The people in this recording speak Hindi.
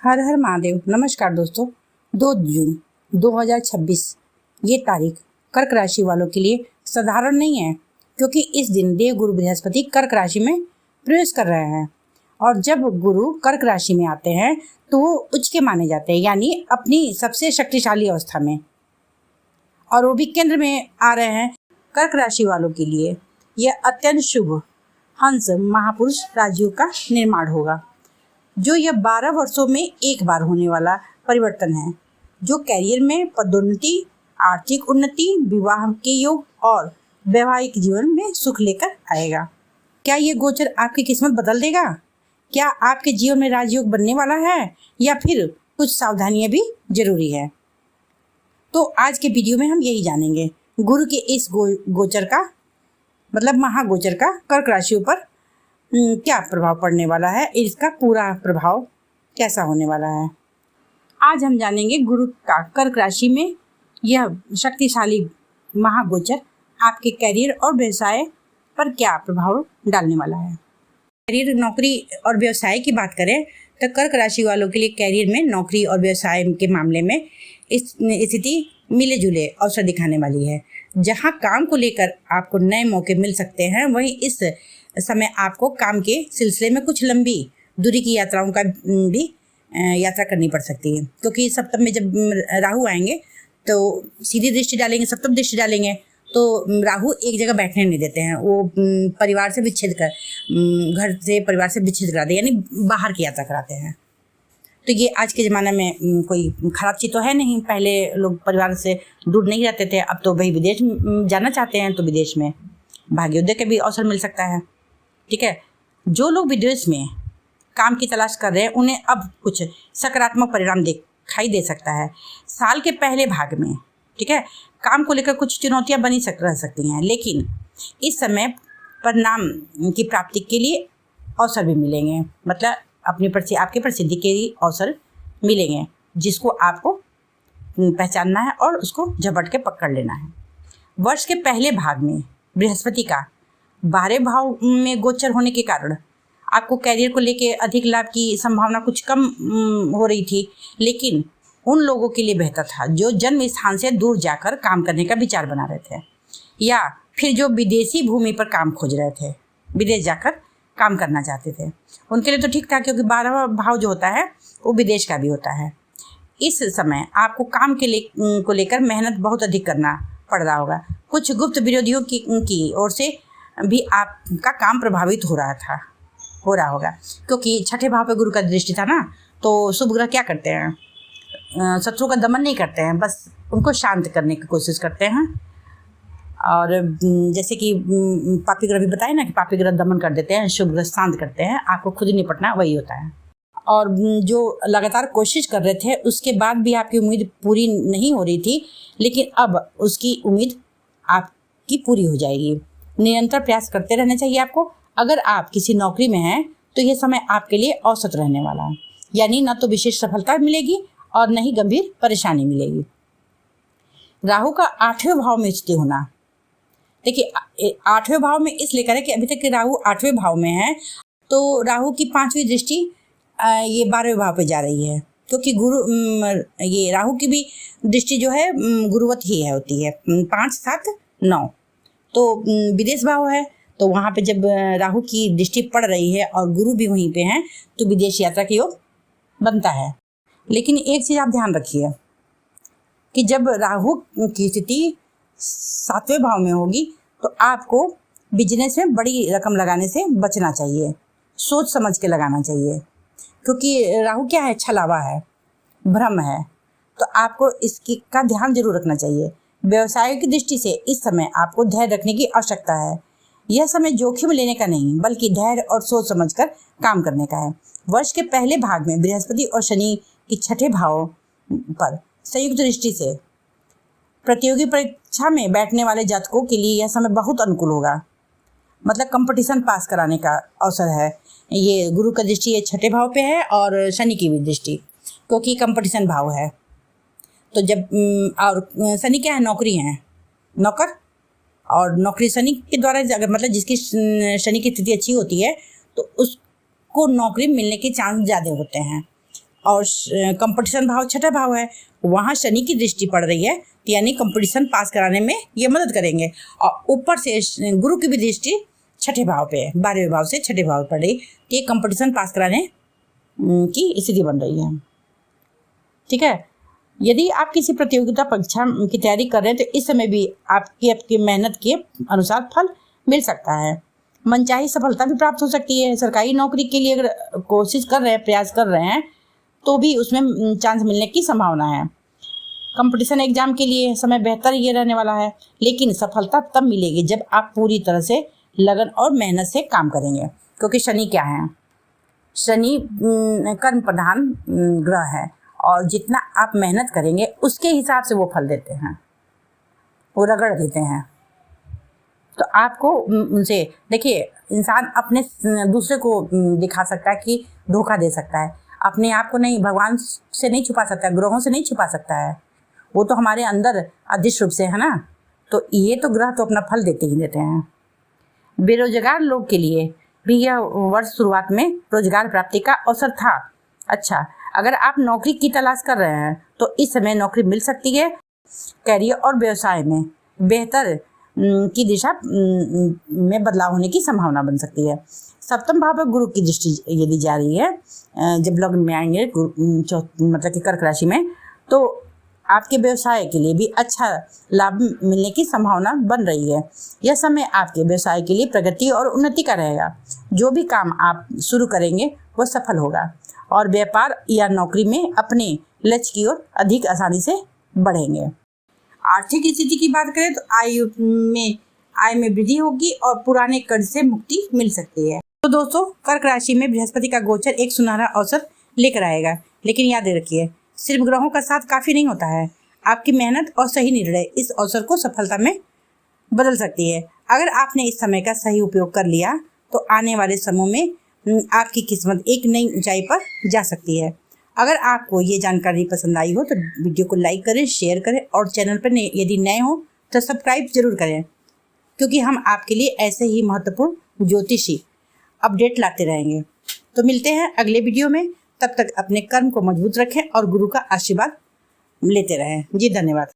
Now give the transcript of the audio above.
हर हर महादेव। नमस्कार दोस्तों, 2 जून 2026 ये तारीख कर्क राशि वालों के लिए साधारण नहीं है, क्योंकि इस दिन देव गुरु बृहस्पति कर्क राशि में प्रवेश कर रहे हैं। और जब गुरु कर्क राशि में आते हैं तो वो उच्च के माने जाते हैं, यानी अपनी सबसे शक्तिशाली अवस्था में, और वो भी केंद्र में आ रहे हैं। कर्क राशि वालों के लिए यह अत्यंत शुभ हंस महापुरुष राजयोग का निर्माण होगा, जो यह 12 वर्षों में एक बार होने वाला परिवर्तन है, जो कैरियर में पदोन्नति, आर्थिक उन्नति, विवाह के योग और वैवाहिक जीवन में सुख लेकर आएगा। क्या ये गोचर आपकी किस्मत बदल देगा? क्या आपके जीवन में राजयोग बनने वाला है, या फिर कुछ सावधानियां भी जरूरी है? तो आज के वीडियो में हम यही जानेंगे गुरु के इस गोचर का, मतलब महागोचर का कर्क राशियों पर क्या प्रभाव पड़ने वाला है, इसका पूरा प्रभाव कैसा होने वाला है। आज हम जानेंगे गुरु का कर्क राशि में यह शक्तिशाली महागोचर आपके कैरियर और व्यवसाय पर क्या प्रभाव डालने वाला है। कैरियर, नौकरी और व्यवसाय की बात करें तो कर्क राशि वालों के लिए कैरियर में, नौकरी और व्यवसाय के मामले में इस स्थिति मिले जुले अवसर दिखाने वाली है। जहां काम को लेकर आपको नए मौके मिल सकते हैं, वहीं इस समय आपको काम के सिलसिले में कुछ लंबी दूरी की यात्राओं का भी यात्रा करनी पड़ सकती है, क्योंकि सप्तम में जब राहु आएंगे तो सीधी दृष्टि डालेंगे, सप्तम दृष्टि डालेंगे, तो राहु एक जगह बैठने नहीं देते हैं। वो परिवार से विच्छेद कर, घर से परिवार से विच्छेद कराते हैं, यानी बाहर की यात्रा कराते हैं। तो ये आज के ज़माने में कोई खराब चीज़ तो है नहीं। पहले लोग परिवार से दूर नहीं रहते थे, अब तो भाई विदेश जाना चाहते हैं तो विदेश में भाग्योदय का भी अवसर मिल सकता है। ठीक है, जो लोग विदेश में काम की तलाश कर रहे हैं उन्हें अब कुछ सकारात्मक परिणाम दिखाई दे सकता है। साल के पहले भाग में, ठीक है, काम को लेकर कुछ चुनौतियां रह सकती हैं, लेकिन इस समय परिणाम की प्राप्ति के लिए अवसर भी मिलेंगे। मतलब आपके प्रसिद्धि के लिए अवसर मिलेंगे, जिसको आपको पहचानना है और उसको झपट के पकड़ लेना है। वर्ष के पहले भाग में बृहस्पति का 12वें भाव में गोचर होने के कारण आपको कैरियर को लेके अधिक लाभ की संभावना कुछ कम हो रही थी, लेकिन उन लोगों के लिए बेहतर था जो जन्म स्थान से दूर जाकर काम करने का विचार बना रहे थे, या फिर जो विदेशी भूमि पर काम खोज रहे थे, विदेश जाकर काम करना चाहते थे। उनके लिए तो ठीक था, क्योंकि 12वां भाव जो होता है वो विदेश का भी होता है। इस समय आपको काम को लेकर मेहनत बहुत अधिक करना पड़ रहा होगा। कुछ गुप्त विरोधियों की ओर से भी आपका काम प्रभावित हो रहा होगा, क्योंकि छठे भाव पे गुरु का दृष्टि था ना। तो शुभ ग्रह क्या करते हैं? शत्रु का दमन नहीं करते हैं, बस उनको शांत करने की कोशिश करते हैं। और जैसे कि पापी ग्रह भी बताए ना कि पापी ग्रह दमन कर देते हैं, शुभ ग्रह शांत करते हैं, आपको खुद ही निपटना वही होता है। और जो लगातार कोशिश कर रहे थे उसके बाद भी आपकी उम्मीद पूरी नहीं हो रही थी, लेकिन अब उसकी उम्मीद आपकी पूरी हो जाएगी। निरंतर प्रयास करते रहना चाहिए आपको। अगर आप किसी नौकरी में हैं तो यह समय आपके लिए औसत रहने वाला है, यानी न तो विशेष सफलता मिलेगी और न ही गंभीर परेशानी मिलेगी। राहु का 8वें भाव में स्थिति होना, देखिए 8वें भाव में इसलिए करें कि अभी तक राहु 8वें भाव में है, तो राहु की 5वीं दृष्टि ये 12वें भाव पे जा रही है, क्योंकि ये राहु की भी दृष्टि जो है गुरुवत ही है, होती है 5, 7, 9। तो विदेश भाव है, तो वहाँ पे जब राहु की दृष्टि पड़ रही है और गुरु भी वहीं पे हैं, तो विदेश यात्रा का योग बनता है। लेकिन एक चीज़ आप ध्यान रखिए कि जब राहु की स्थिति 7वें भाव में होगी तो आपको बिजनेस में बड़ी रकम लगाने से बचना चाहिए, सोच समझ के लगाना चाहिए, क्योंकि राहु क्या है? छलावा है, भ्रम है, तो आपको इसका ध्यान जरूर रखना चाहिए। व्यवसाय की दृष्टि से इस समय आपको धैर्य रखने की आवश्यकता है। यह समय जोखिम लेने का नहीं, बल्कि धैर्य और सोच समझकर काम करने का है। वर्ष के पहले भाग में बृहस्पति और शनि की छठे भाव पर संयुक्त दृष्टि से प्रतियोगी परीक्षा में बैठने वाले जातकों के लिए यह समय बहुत अनुकूल होगा। मतलब कंपटीशन पास कराने का अवसर है। ये गुरु का दृष्टि ये छठे भाव पे है और शनि की भी दृष्टि, क्योंकि कंपटीशन भाव है। तो जब और शनि क्या है? नौकरी है, नौकर, और नौकरी शनि के द्वारा अगर मतलब जिसकी शनि की स्थिति अच्छी होती है तो उसको नौकरी मिलने के चांस ज़्यादा होते हैं। और कंपटीशन भाव छठा भाव है, वहाँ शनि की दृष्टि पड़ रही है, तो यानी कंपटीशन पास कराने में ये मदद करेंगे। और ऊपर से गुरु की भी दृष्टि छठे भाव पे है, 12वें भाव से छठे भाव पड़ रही, तो ये कंपटीशन पास कराने की स्थिति बन रही है। ठीक है, यदि आप किसी प्रतियोगिता परीक्षा की तैयारी कर रहे हैं तो इस समय भी आपकी मेहनत के अनुसार फल मिल सकता है। मनचाही सफलता भी प्राप्त हो सकती है। सरकारी नौकरी के लिए अगर कोशिश कर रहे हैं, प्रयास कर रहे हैं, तो भी उसमें चांस मिलने की संभावना है। कंपटीशन एग्जाम के लिए समय बेहतर ये रहने वाला है, लेकिन सफलता तब मिलेगी जब आप पूरी तरह से लगन और मेहनत से काम करेंगे। क्योंकि शनि क्या है? शनि कर्म प्रधान ग्रह है, और जितना आप मेहनत करेंगे उसके हिसाब से वो फल देते हैं, वो रगड़ देते हैं। तो आपको उनसे देखिए, इंसान अपने दूसरे को दिखा सकता है कि धोखा दे सकता है, अपने आप को नहीं, भगवान से नहीं छुपा सकता है, ग्रहों से नहीं छुपा सकता है, वो तो हमारे अंदर अदृश्य रूप से है ना। तो ये तो ग्रह तो अपना फल देते ही देते हैं। बेरोजगार लोग के लिए भी यह वर्ष शुरुआत में रोजगार प्राप्ति का अवसर था। अच्छा, अगर आप नौकरी की तलाश कर रहे हैं तो इस समय नौकरी मिल सकती है। कैरियर और व्यवसाय में बेहतर की दिशा में बदलाव होने की संभावना बन सकती है। सप्तम भाव पर गुरु की दृष्टि यदि जा रही है, जब लग्न में आएंगे मतलब कि कर्क राशि में, तो आपके व्यवसाय के लिए भी अच्छा लाभ मिलने की संभावना बन रही है। यह समय आपके व्यवसाय के लिए प्रगति और उन्नति का रहेगा। जो भी काम आप शुरू करेंगे वह सफल होगा, और व्यापार या नौकरी में अपने लक्ष्य की ओर अधिक आसानी से बढ़ेंगे। आर्थिक स्थिति की बात करें तो आय में वृद्धि होगी और पुराने कर्ज से मुक्ति मिल सकती है। तो दोस्तों, कर्क राशि में बृहस्पति का गोचर एक सुनहरा अवसर लेकर आएगा, लेकिन याद रखिए, सिर्फ ग्रहों का साथ काफी नहीं होता है। आपकी मेहनत और सही निर्णय इस अवसर को सफलता में बदल सकती है। अगर आपने इस समय का सही उपयोग कर लिया तो आने वाले समय में आपकी किस्मत एक नई ऊंचाई पर जा सकती है। अगर आपको ये जानकारी पसंद आई हो तो वीडियो को लाइक करें, शेयर करें, और चैनल पर यदि नए हो तो सब्सक्राइब जरूर करें, क्योंकि हम आपके लिए ऐसे ही महत्वपूर्ण ज्योतिषी अपडेट लाते रहेंगे। तो मिलते हैं अगले वीडियो में, तब तक अपने कर्म को मजबूत रखें और गुरु का आशीर्वाद लेते रहें। जी धन्यवाद।